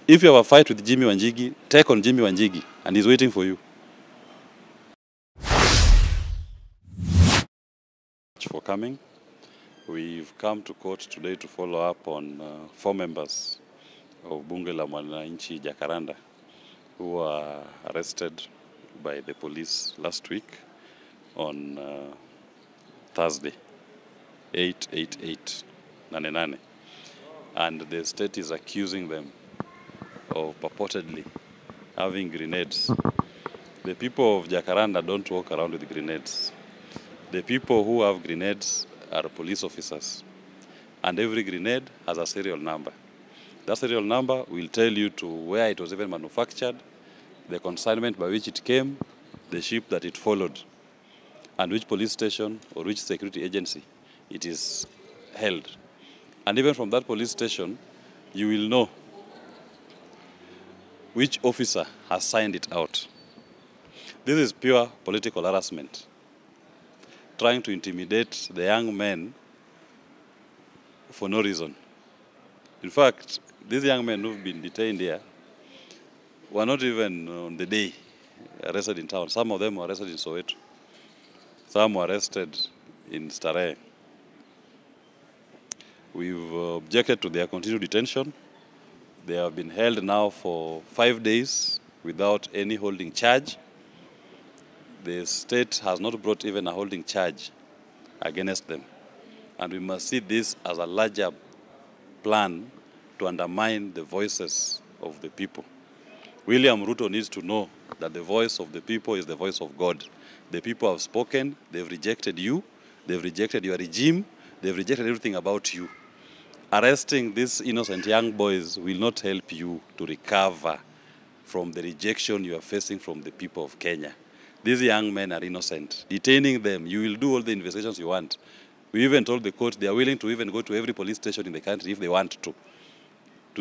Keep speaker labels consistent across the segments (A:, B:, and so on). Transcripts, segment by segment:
A: If you have a fight with Jimmy Wanjingi, take on Jimmy Wanjingi, and he's waiting for you. For coming. We've come to court today to follow up on 4 members of Bunge la Wananchi Jacaranda who were arrested by the police last week on Thursday, 8/8/8, Nane. And the state is accusing them of purportedly having grenades. The people of Jacaranda don't walk around with grenades. The people who have grenades are police officers. And every grenade has a serial number. That serial number will tell you to where it was even manufactured, the consignment by which it came, the ship that it followed, and which police station or which security agency it is held. And even from that police station, you will know which officer has signed it out. This is pure political harassment, trying to intimidate the young men for no reason. In fact, these young men who've been detained here were not even on the day arrested in town. Some of them were arrested in Soweto. Some were arrested in Starehe. We've objected to their continued detention. They have been held now for 5 days without any holding charge. The state has not brought even a holding charge against them. And we must see this as a larger plan to undermine the voices of the people. William Ruto needs to know that the voice of the people is the voice of God. The people have spoken, they've rejected you, they've rejected your regime, they've rejected everything about you. Arresting these innocent young boys will not help you to recover from the rejection you are facing from the people of Kenya. These young men are innocent. Detaining them, you will do all the investigations you want. We even told the court they are willing to even go to every police station in the country if they want to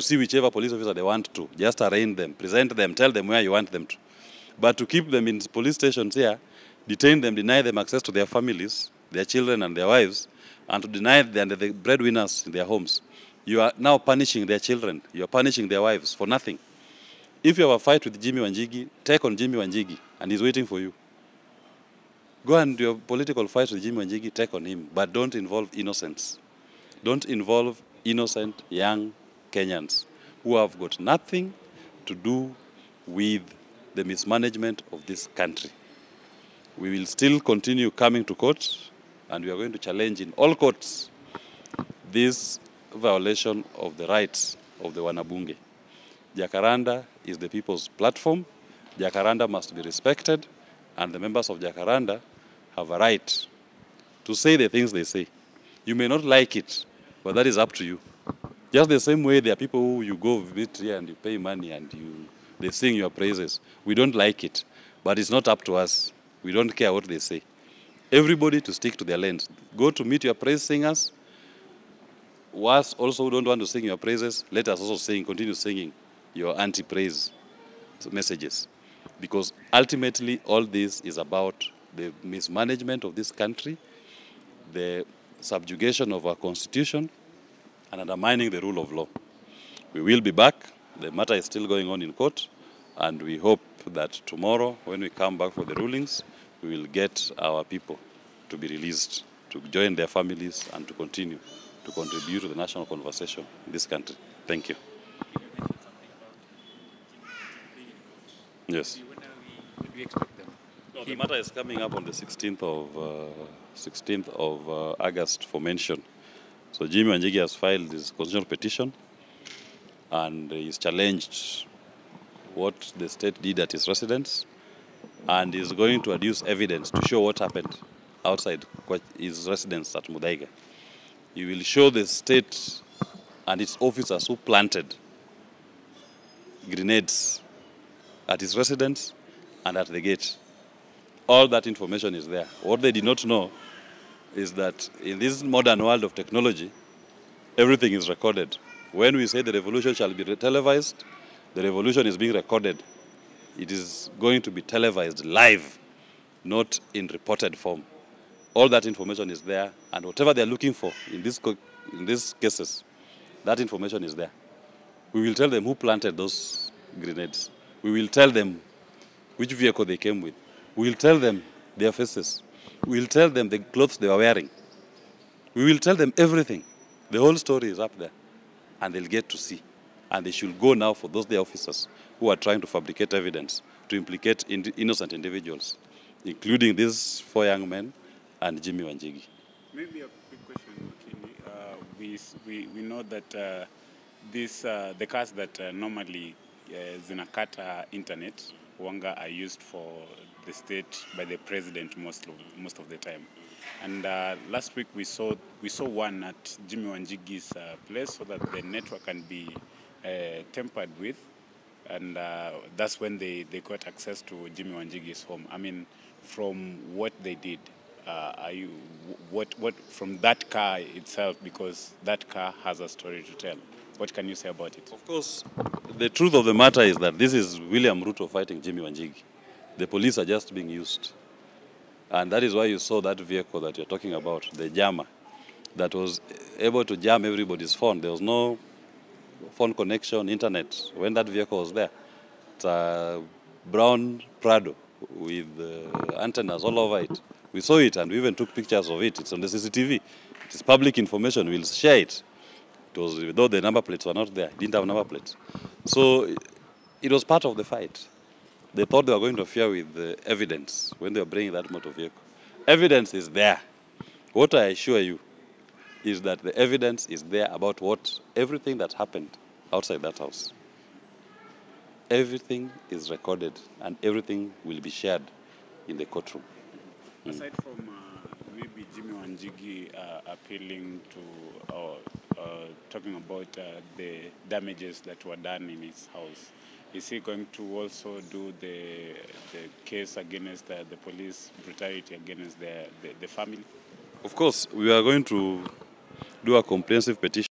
A: see whichever police officer they want to. Just arraign them, present them, tell them where you want them to. But to keep them in police stations here, detain them, deny them access to their families, their children and their wives, and to deny them the breadwinners in their homes, you are now punishing their children. You are punishing their wives for nothing. If you have a fight with Jimmy Wanjingi, take on Jimmy Wanjingi, and he's waiting for you. Go and do your political fight with Jimmy Wanjingi, take on him, but don't involve innocents. Don't involve innocent young Kenyans who have got nothing to do with the mismanagement of this country. We will still continue coming to court, and we are going to challenge in all courts this violation of the rights of the Wanabunge. Jacaranda is the people's platform. Jacaranda must be respected, and the members of Jacaranda have a right to say the things they say. You may not like it, but that is up to you. Just the same way there are people who you go visit here and you pay money and they sing your praises. We don't like it, but it's not up to us. We don't care what they say. Everybody to stick to their lanes. Go to meet your praise singers. Us also who don't want to sing your praises, let us also sing, continue singing your anti-praise messages. Because ultimately all this is about the mismanagement of this country, the subjugation of our constitution, and undermining the rule of law. We will be back. The matter is still going on in court, and we hope that tomorrow, when we come back for the rulings, we will get our people to be released, to join their families, and to continue to contribute to the national conversation in this country. Thank you. Yes.
B: When do we expect them?
A: No, the matter is coming up on the 16th of August for mention. So Jimmy Wanjingi has filed his constitutional petition, and he's challenged what the state did at his residence, and is going to adduce evidence to show what happened outside his residence at Muthaiga. He will show the state and its officers who planted grenades at his residence and at the gate. All that information is there. What they did not know is that in this modern world of technology, everything is recorded. When we say the revolution shall be televised, the revolution is being recorded. It is going to be televised live, not in reported form. All that information is there, and whatever they're looking for in these cases, that information is there. We will tell them who planted those grenades. We will tell them which vehicle they came with. We will tell them their faces. We will tell them the clothes they were wearing. We will tell them everything. The whole story is up there, and they'll get to see. And they should go now for those their officers who are trying to fabricate evidence to implicate innocent individuals, including these 4 young men and Jimmy Wanjingi.
C: Maybe a quick question, Wakili. We know that the cars that normally zinakata internet wanga are used for the state by the president most of the time. And last week we saw one at Jimmy Wanjigi's place so that the network can be tampered with, and that's when they got access to Jimmy Wanjigi's home. I mean, from what they did, what from that car itself, because that car has a story to tell. What can you say about it?
A: Of course, the truth of the matter is that this is William Ruto fighting Jimmy Wanjingi. The police are just being used. And that is why you saw that vehicle that you're talking about, the jammer, that was able to jam everybody's phone. There was no phone connection, internet, when that vehicle was there. It's a brown Prado with antennas all over it. We saw it and we even took pictures of it. It's on the CCTV. It is public information. We'll share it. It was, though the number plates were not there, it didn't have number plates. So it was part of the fight. They thought they were going to interfere with the evidence when they were bringing that motor vehicle. Evidence is there. What I assure you is that the evidence is there about everything that happened outside that house. Everything is recorded and everything will be shared in the courtroom.
C: Aside from maybe Jimmy Wanjigi appealing to or talking about the damages that were done in his house, is he going to also do the case against the police brutality against the family?
A: Of course, we are going to do a comprehensive petition